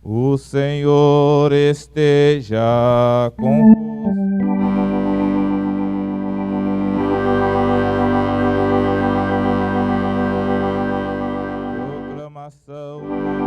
O Senhor esteja convosco. Proclamação do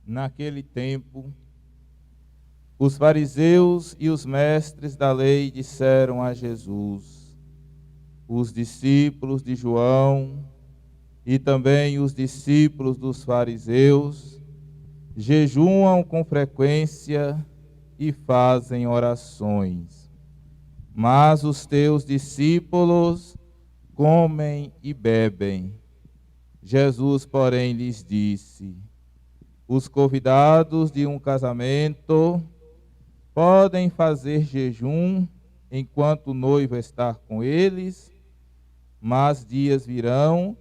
Naquele tempo, os fariseus e os mestres da lei disseram a Jesus: os discípulos de João e também os discípulos dos fariseus jejuam com frequência e fazem orações, mas os teus discípulos comem e bebem. Jesus, porém, lhes disse: os convidados de um casamento podem fazer jejum enquanto o noivo está com eles, mas dias virão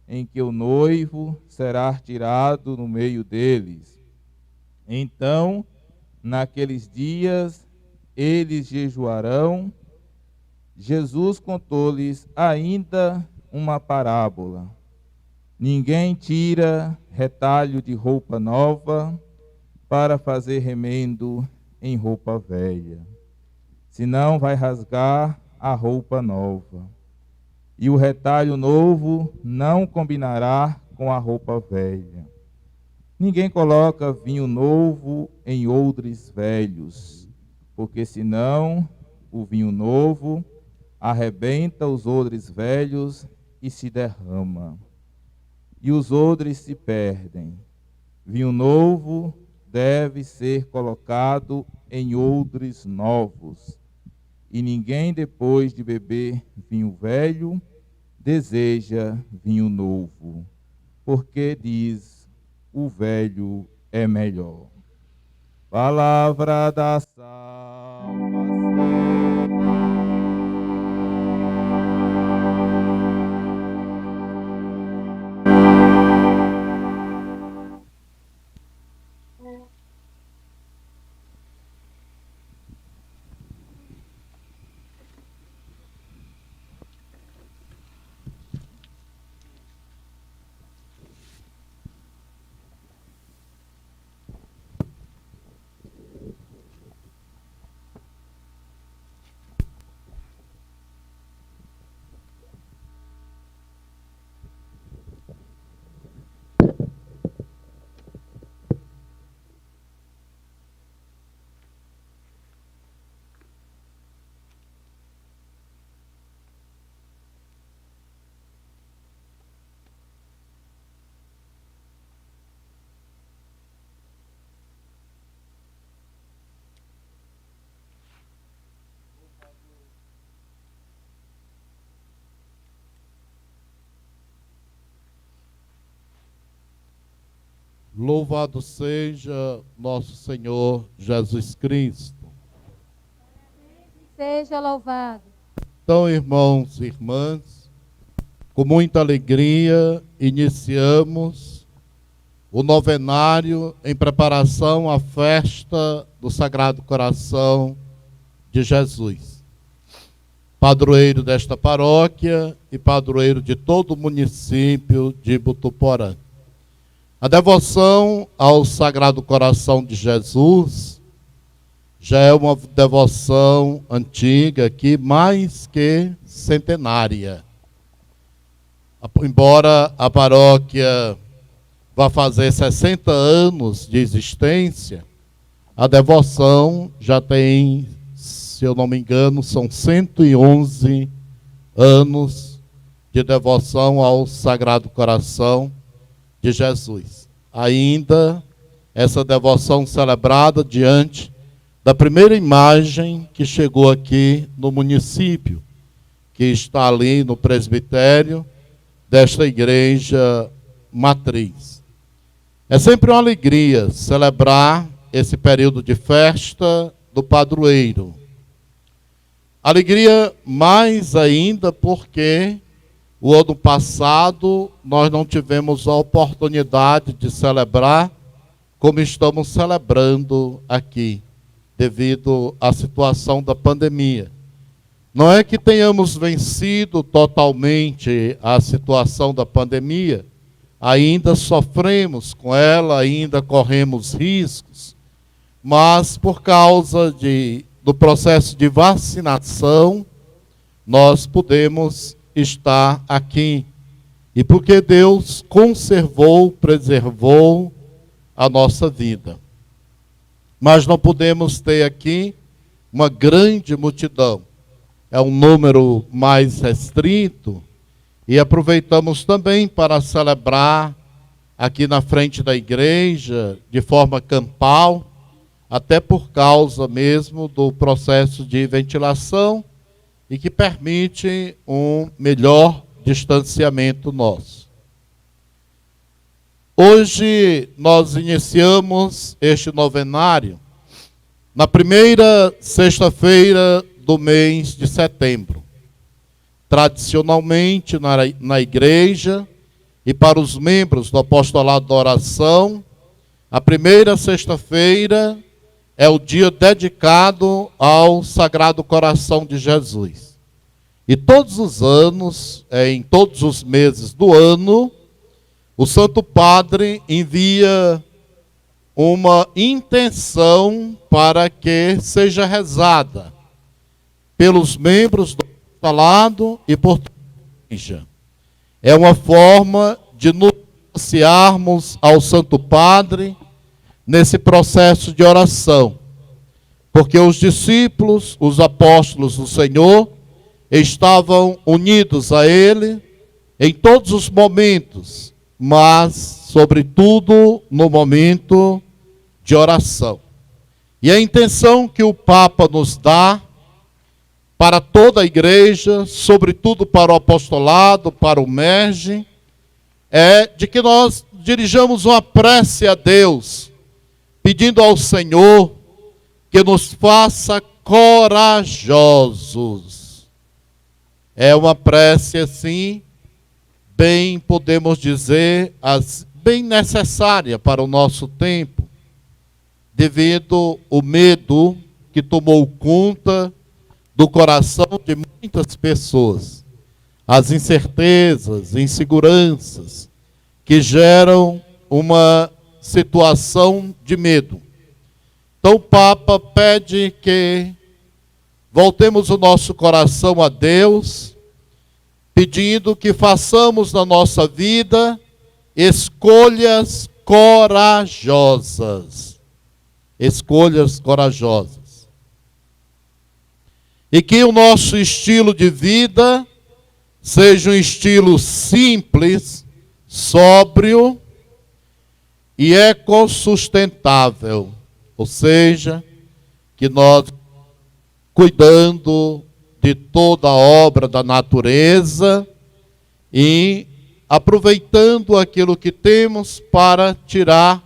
em que o noivo será tirado no meio deles. Então, naqueles dias, eles jejuarão. Jesus contou-lhes ainda uma parábola. Ninguém tira retalho de roupa nova para fazer remendo em roupa velha, senão vai rasgar a roupa nova. E o retalho novo não combinará com a roupa velha. Ninguém coloca vinho novo em odres velhos, porque senão o vinho novo arrebenta os odres velhos e se derrama. E os odres se perdem. Vinho novo deve ser colocado em odres novos. E ninguém, depois de beber vinho velho, deseja vinho novo, porque diz: o velho é melhor. Palavra da salvação. Louvado seja nosso Senhor Jesus Cristo. Seja louvado. Então, irmãos e irmãs, com muita alegria, iniciamos o novenário em preparação à festa do Sagrado Coração de Jesus. Padroeiro desta paróquia e padroeiro de todo o município de Botuporã. A devoção ao Sagrado Coração de Jesus já é uma devoção antiga, que mais que centenária. Embora a paróquia vá fazer 60 anos de existência, a devoção já tem, se eu não me engano, são 111 anos de devoção ao Sagrado Coração de Jesus. Ainda essa devoção celebrada diante da primeira imagem que chegou aqui no município, que está ali no presbitério desta igreja matriz. É sempre uma alegria celebrar esse período de festa do padroeiro. Alegria mais ainda porque o ano passado nós não tivemos a oportunidade de celebrar como estamos celebrando aqui, devido à situação da pandemia. Não é que tenhamos vencido totalmente a situação da pandemia, ainda sofremos com ela, ainda corremos riscos, mas por causa do processo de vacinação, nós podemos estar aqui. E porque Deus conservou, preservou a nossa vida. Mas não podemos ter aqui uma grande multidão. É um número mais restrito. E aproveitamos também para celebrar aqui na frente da igreja, de forma campal, até por causa mesmo do processo de ventilação e que permite um melhor distanciamento nosso. Hoje nós iniciamos este novenário na primeira sexta-feira do mês de setembro. Tradicionalmente na igreja e para os membros do apostolado da oração, a primeira sexta-feira é o dia dedicado ao Sagrado Coração de Jesus. E todos os anos, em todos os meses do ano, o Santo Padre envia uma intenção para que seja rezada pelos membros do apostolado e por toda a igreja. É uma forma de nos associarmos ao Santo Padre nesse processo de oração, porque os discípulos, os apóstolos do Senhor, estavam unidos a Ele em todos os momentos, mas, sobretudo, no momento de oração. E a intenção que o Papa nos dá para toda a igreja, sobretudo para o apostolado, para o MERGE, é de que nós dirijamos uma prece a Deus, pedindo ao Senhor que nos faça corajosos. É uma prece assim, bem podemos dizer, bem necessária para o nosso tempo, devido ao medo que tomou conta do coração de muitas pessoas, as incertezas, inseguranças que geram uma situação de medo. Então o Papa pede que voltemos o nosso coração a Deus, pedindo que façamos na nossa vida escolhas corajosas. Escolhas corajosas. E que o nosso estilo de vida seja um estilo simples, sóbrio e ecossustentável. Ou seja, que nós, cuidando de toda a obra da natureza e aproveitando aquilo que temos para tirar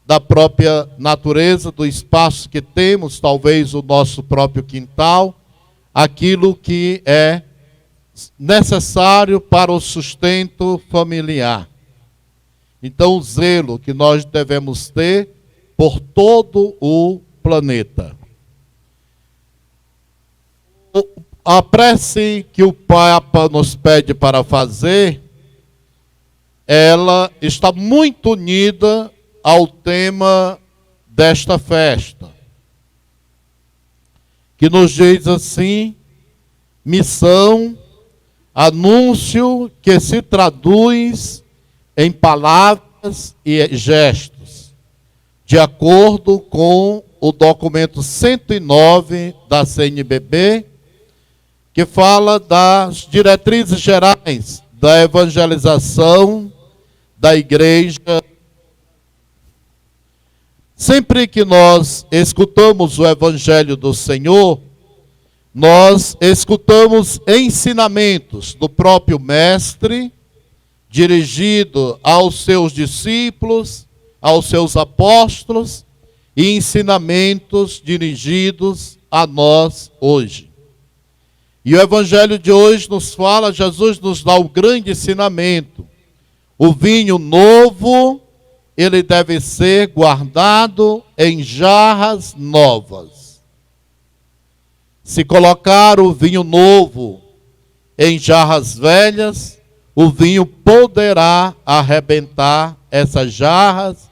da própria natureza, do espaço que temos, talvez o nosso próprio quintal, aquilo que é necessário para o sustento familiar. Então, o zelo que nós devemos ter por todo o planeta. A prece que o Papa nos pede para fazer, ela está muito unida ao tema desta festa, que nos diz assim: missão, anúncio que se traduz em palavras e gestos, de acordo com o documento 109 da CNBB, que fala das diretrizes gerais da evangelização da igreja. Sempre que nós escutamos o Evangelho do Senhor, nós escutamos ensinamentos do próprio Mestre, dirigido aos seus discípulos, aos seus apóstolos, e ensinamentos dirigidos a nós hoje. E o Evangelho de hoje nos fala, Jesus nos dá o grande ensinamento. O vinho novo, ele deve ser guardado em jarras novas. Se colocar o vinho novo em jarras velhas, o vinho poderá arrebentar essas jarras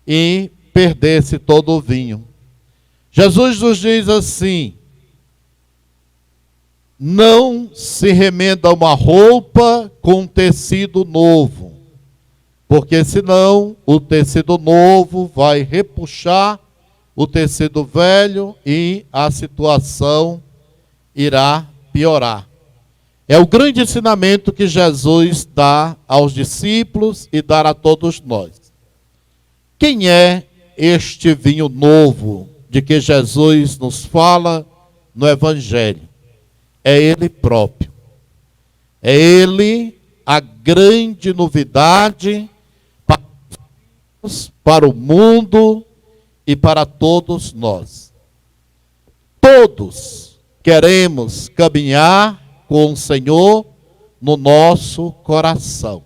e perder-se todo o vinho. Jesus nos diz assim: não se remenda uma roupa com tecido novo, porque senão o tecido novo vai repuxar o tecido velho e a situação irá piorar. É o grande ensinamento que Jesus dá aos discípulos e dá a todos nós. Quem é este vinho novo de que Jesus nos fala no Evangelho? É Ele próprio. É Ele a grande novidade para o mundo e para todos nós. Todos queremos caminhar com o Senhor no nosso coração.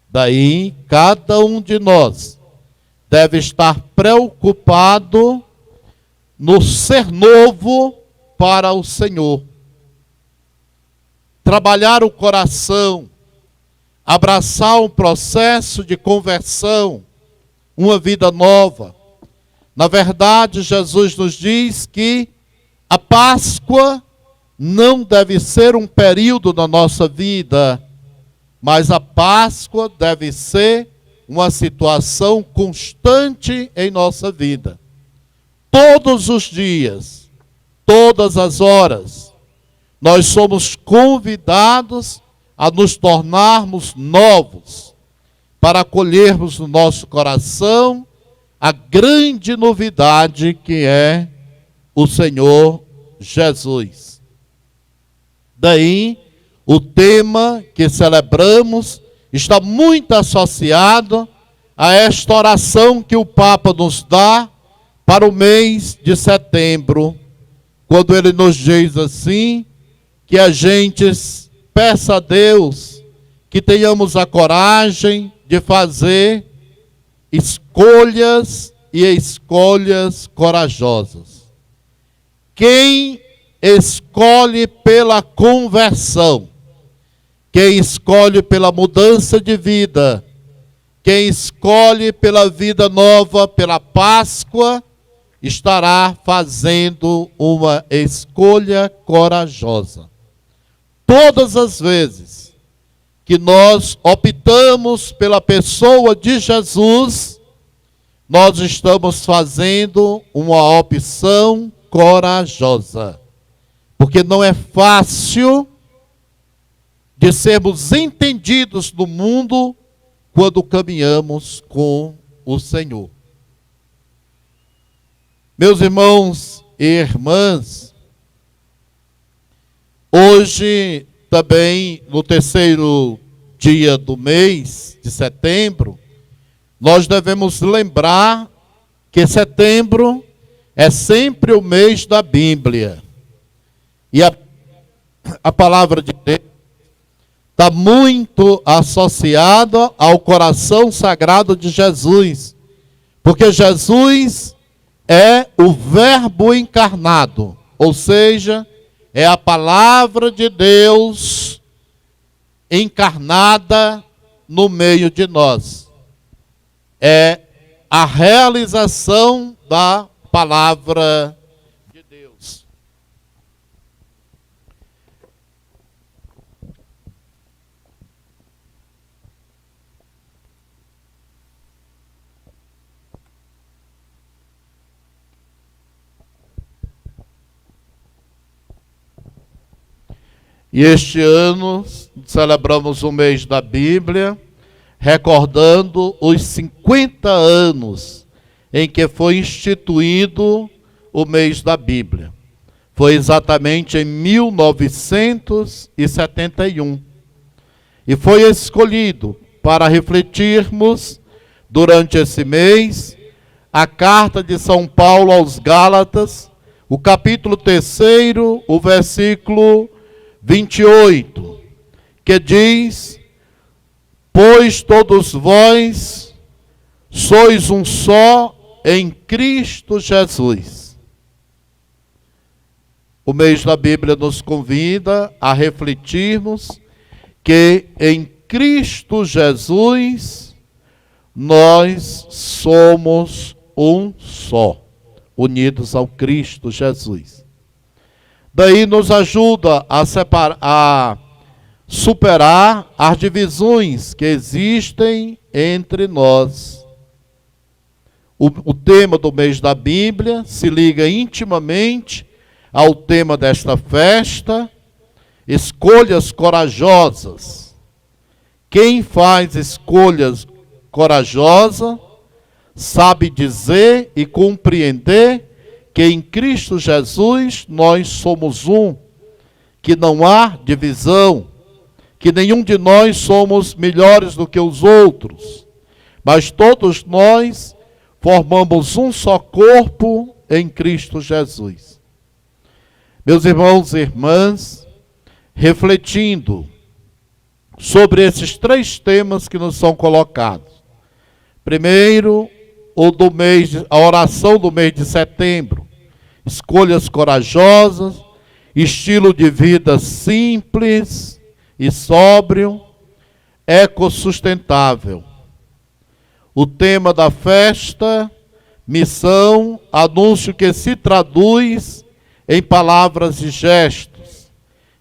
Daí, cada um de nós deve estar preocupado no ser novo para o Senhor. Trabalhar o coração, abraçar um processo de conversão, uma vida nova. Na verdade, Jesus nos diz que a Páscoa não deve ser um período da nossa vida, mas a Páscoa deve ser uma situação constante em nossa vida. Todos os dias, todas as horas, nós somos convidados a nos tornarmos novos, para acolhermos no nosso coração a grande novidade que é o Senhor Jesus. Daí, o tema que celebramos está muito associado a esta oração que o Papa nos dá para o mês de setembro, quando ele nos diz assim, que a gente peça a Deus que tenhamos a coragem de fazer escolhas e escolhas corajosas. Quem escolhe pela conversão, quem escolhe pela mudança de vida, quem escolhe pela vida nova, pela Páscoa, estará fazendo uma escolha corajosa. Todas as vezes que nós optamos pela pessoa de Jesus, nós estamos fazendo uma opção corajosa. Porque não é fácil de sermos entendidos no mundo quando caminhamos com o Senhor. Meus irmãos e irmãs, hoje também no terceiro dia do mês de setembro, nós devemos lembrar que setembro é sempre o mês da Bíblia. E a palavra de Deus está muito associada ao coração sagrado de Jesus. Porque Jesus é o Verbo encarnado, ou seja, é a palavra de Deus encarnada no meio de nós. É a realização da palavra de Deus. E este ano celebramos o mês da Bíblia, recordando os 50 anos em que foi instituído o mês da Bíblia. Foi exatamente em 1971. E foi escolhido para refletirmos durante esse mês a carta de São Paulo aos Gálatas, o capítulo 3, o versículo 28, que diz: pois todos vós sois um só em Cristo Jesus. O mês da Bíblia nos convida a refletirmos que em Cristo Jesus nós somos um só, unidos ao Cristo Jesus. Daí nos ajuda a superar as divisões que existem entre nós. O tema do mês da Bíblia se liga intimamente ao tema desta festa: escolhas corajosas. Quem faz escolhas corajosas sabe dizer e compreender que em Cristo Jesus nós somos um, que não há divisão, que nenhum de nós somos melhores do que os outros, mas todos nós formamos um só corpo em Cristo Jesus. Meus irmãos e irmãs, refletindo sobre esses 3 temas que nos são colocados. Primeiro, a oração do mês de setembro. Escolhas corajosas, estilo de vida simples e sóbrio, ecossustentável. O tema da festa, missão, anúncio que se traduz em palavras e gestos.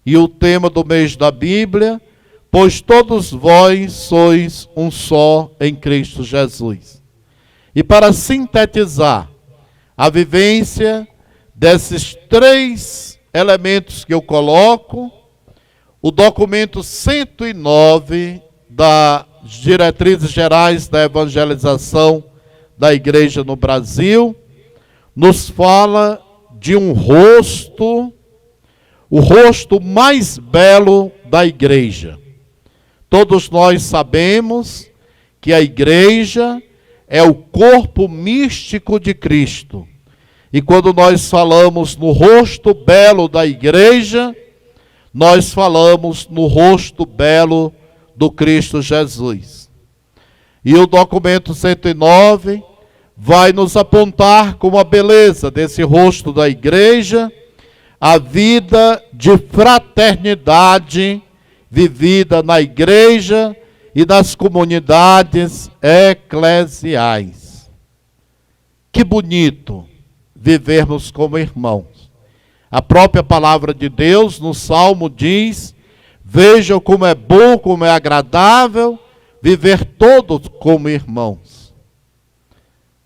E o tema do mês da Bíblia, pois todos vós sois um só em Cristo Jesus. E para sintetizar a vivência desses 3 elementos que eu coloco, o documento 109 das Diretrizes Gerais da Evangelização da Igreja no Brasil, nos fala de um rosto, o rosto mais belo da Igreja. Todos nós sabemos que a Igreja é o corpo místico de Cristo. E quando nós falamos no rosto belo da Igreja, nós falamos no rosto belo do Cristo Jesus. E o documento 109 vai nos apontar como a beleza desse rosto da Igreja, a vida de fraternidade vivida na Igreja e nas comunidades eclesiais. Que bonito vivermos como irmãos. A própria palavra de Deus no Salmo diz: vejam como é bom, como é agradável viver todos como irmãos.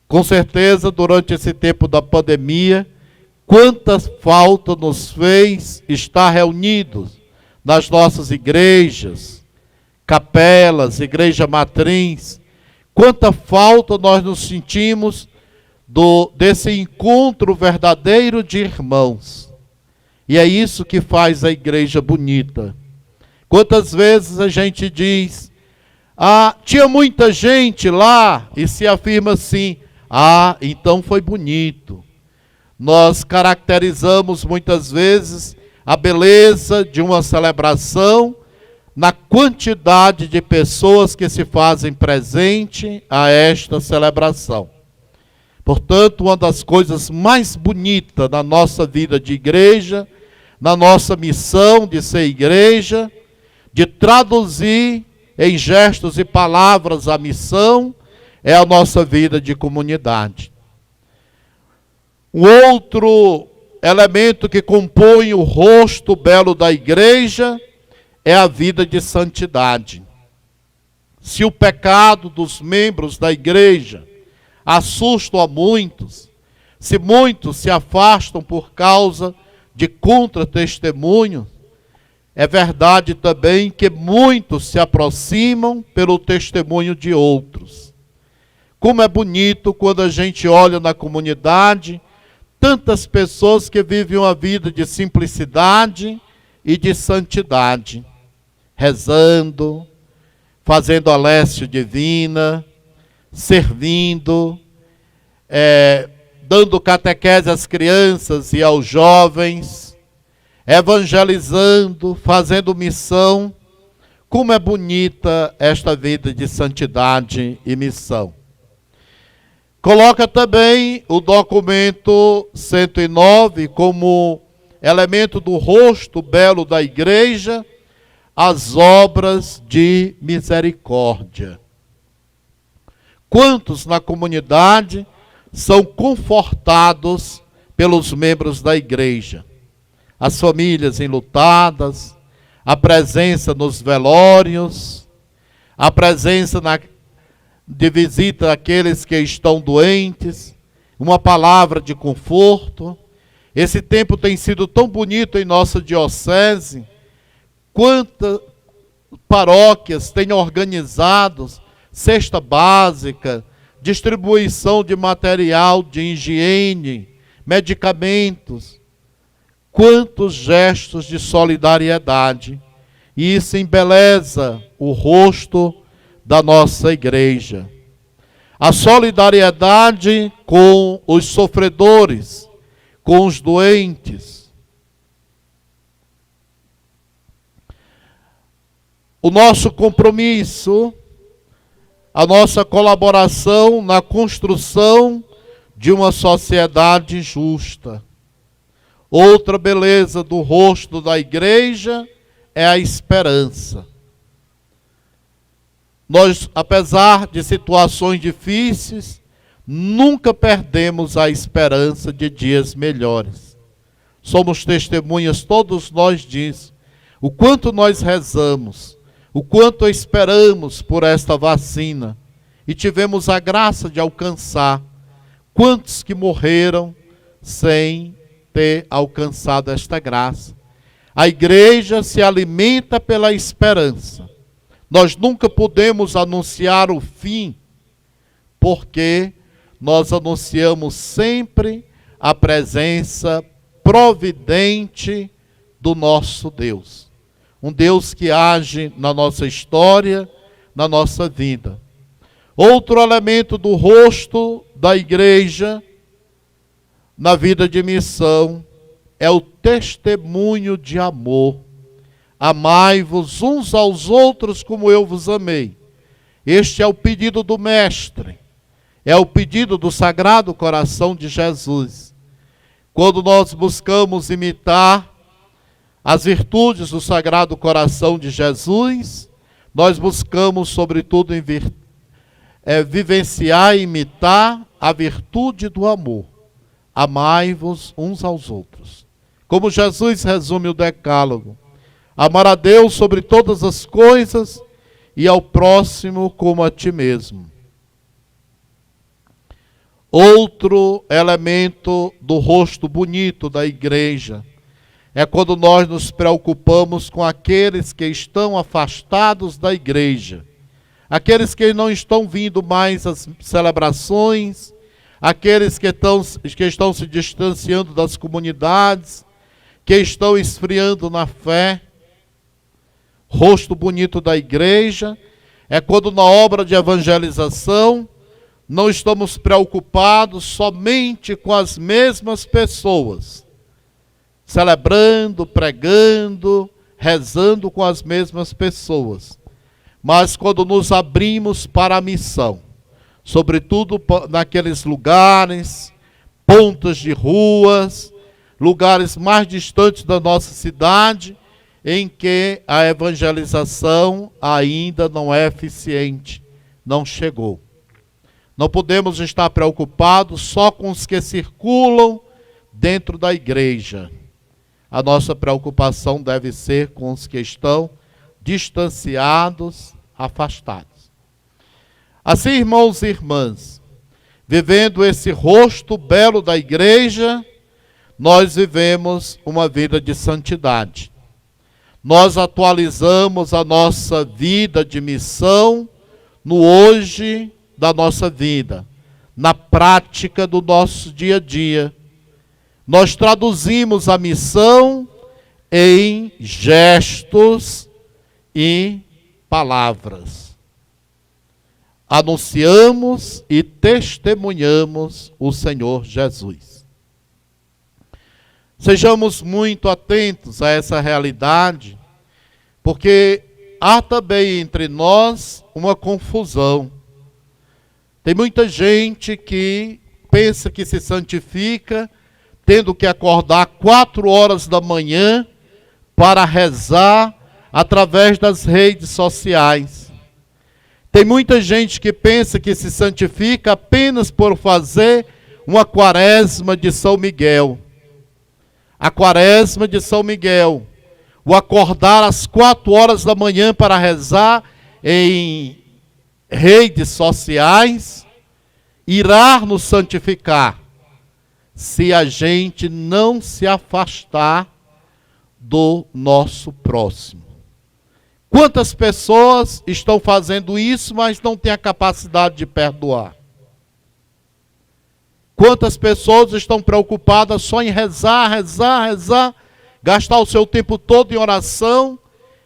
Com certeza, durante esse tempo da pandemia, quanta falta nos fez estar reunidos nas nossas igrejas, capelas, igreja matriz. Quanta falta nós nos sentimos desse encontro verdadeiro de irmãos. E é isso que faz a igreja bonita. Quantas vezes a gente diz: tinha muita gente lá, e se afirma assim: então foi bonito. Nós caracterizamos muitas vezes a beleza de uma celebração na quantidade de pessoas que se fazem presente a esta celebração. Portanto, uma das coisas mais bonitas na nossa vida de igreja, na nossa missão de ser igreja, de traduzir em gestos e palavras a missão, é a nossa vida de comunidade. Um outro elemento que compõe o rosto belo da igreja é a vida de santidade. Se o pecado dos membros da igreja assusta a muitos, se muitos se afastam por causa de contra-testemunhos, é verdade também que muitos se aproximam pelo testemunho de outros. Como é bonito quando a gente olha na comunidade tantas pessoas que vivem uma vida de simplicidade e de santidade, rezando, fazendo a lécio divina, servindo, dando catequese às crianças e aos jovens, evangelizando, fazendo missão. Como é bonita esta vida de santidade e missão. Coloca também o documento 109 como elemento do rosto belo da igreja, as obras de misericórdia. Quantos na comunidade são confortados pelos membros da igreja? As famílias enlutadas, a presença nos velórios, a presença de visita àqueles que estão doentes, uma palavra de conforto. Esse tempo tem sido tão bonito em nossa diocese. Quantas paróquias têm organizado cesta básica, distribuição de material de higiene, medicamentos. Quantos gestos de solidariedade. E isso embeleza o rosto da nossa igreja. A solidariedade com os sofredores, com os doentes. O nosso compromisso, a nossa colaboração na construção de uma sociedade justa. Outra beleza do rosto da igreja é a esperança. Nós, apesar de situações difíceis, nunca perdemos a esperança de dias melhores. Somos testemunhas, todos nós, disso. O quanto nós rezamos, o quanto esperamos por esta vacina e tivemos a graça de alcançar. Quantos que morreram sem ter alcançado esta graça. A igreja se alimenta pela esperança. Nós nunca podemos anunciar o fim, porque nós anunciamos sempre a presença providente do nosso Deus. Um Deus que age na nossa história, na nossa vida. Outro elemento do rosto da igreja, na vida de missão, é o testemunho de amor. Amai-vos uns aos outros como eu vos amei. Este é o pedido do Mestre. É o pedido do Sagrado Coração de Jesus. Quando nós buscamos imitar as virtudes do Sagrado Coração de Jesus, nós buscamos, sobretudo, vivenciar e imitar a virtude do amor. Amai-vos uns aos outros. Como Jesus resume o decálogo. Amar a Deus sobre todas as coisas e ao próximo como a ti mesmo. Outro elemento do rosto bonito da igreja é quando nós nos preocupamos com aqueles que estão afastados da igreja. Aqueles que não estão vindo mais às celebrações, aqueles que estão se distanciando das comunidades, que estão esfriando na fé. Rosto bonito da igreja é quando na obra de evangelização não estamos preocupados somente com as mesmas pessoas, celebrando, pregando, rezando com as mesmas pessoas, mas quando nos abrimos para a missão, sobretudo naqueles lugares, pontas de ruas, lugares mais distantes da nossa cidade, em que a evangelização ainda não é eficiente, não chegou. Não podemos estar preocupados só com os que circulam dentro da igreja. A nossa preocupação deve ser com os que estão distanciados, afastados. Assim, irmãos e irmãs, vivendo esse rosto belo da igreja, nós vivemos uma vida de santidade. nós atualizamos a nossa vida de missão no hoje da nossa vida, na prática do nosso dia a dia. Nós traduzimos a missão em gestos e palavras. Anunciamos e testemunhamos o Senhor Jesus. Sejamos muito atentos a essa realidade, porque há também entre nós uma confusão. Tem muita gente que pensa que se santifica tendo que acordar 4 horas da manhã para rezar através das redes sociais. Tem muita gente que pensa que se santifica apenas por fazer uma quaresma de São Miguel. A quaresma de São Miguel, o acordar às 4 horas da manhã para rezar em redes sociais, irá nos santificar se a gente não se afastar do nosso próximo. Quantas pessoas estão fazendo isso, mas não têm a capacidade de perdoar? Quantas pessoas estão preocupadas só em rezar, gastar o seu tempo todo em oração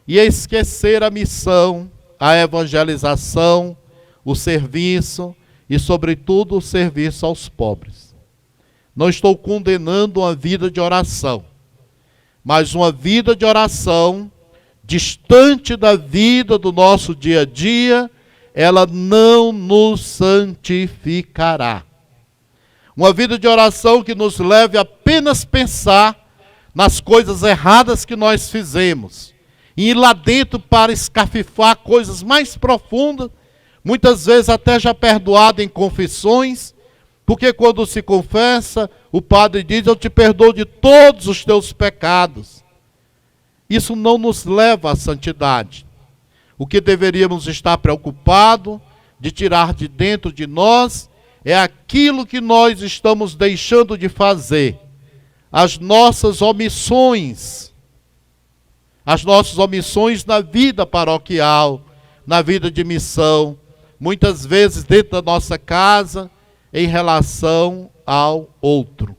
e esquecer a missão, a evangelização, o serviço e, sobretudo, o serviço aos pobres. Não estou condenando uma vida de oração, mas uma vida de oração distante da vida do nosso dia a dia, ela não nos santificará. Uma vida de oração que nos leve a apenas pensar nas coisas erradas que nós fizemos. E ir lá dentro para escafifar coisas mais profundas, muitas vezes até já perdoado em confissões, porque quando se confessa, o padre diz: eu te perdoo de todos os teus pecados. Isso não nos leva à santidade. O que deveríamos estar preocupados de tirar de dentro de nós é aquilo que nós estamos deixando de fazer. As nossas omissões. As nossas omissões na vida paroquial, na vida de missão. Muitas vezes dentro da nossa casa, em relação ao outro.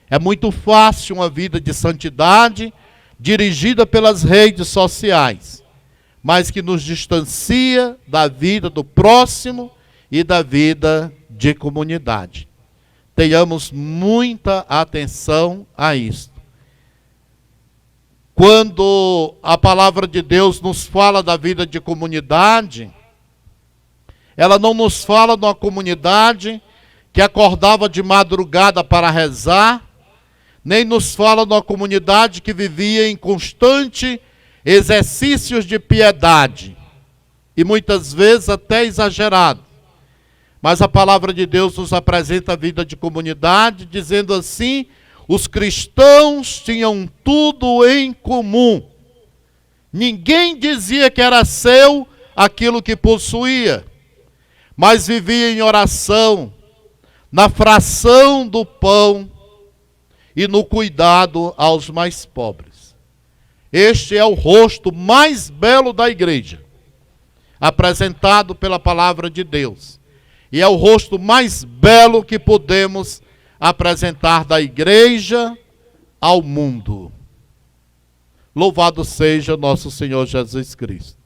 É muito fácil uma vida de santidade dirigida pelas redes sociais, mas que nos distancia da vida do próximo e da vida de comunidade. Tenhamos muita atenção a isso. Quando a palavra de Deus nos fala da vida de comunidade, ela não nos fala de uma comunidade que acordava de madrugada para rezar, nem nos fala de uma comunidade que vivia em constante exercícios de piedade, e muitas vezes até exagerado. Mas a palavra de Deus nos apresenta a vida de comunidade, dizendo assim: os cristãos tinham tudo em comum. Ninguém dizia que era seu aquilo que possuía, mas vivia em oração, na fração do pão e no cuidado aos mais pobres. Este é o rosto mais belo da igreja, apresentado pela palavra de Deus. E é o rosto mais belo que podemos apresentar da igreja ao mundo. Louvado seja nosso Senhor Jesus Cristo.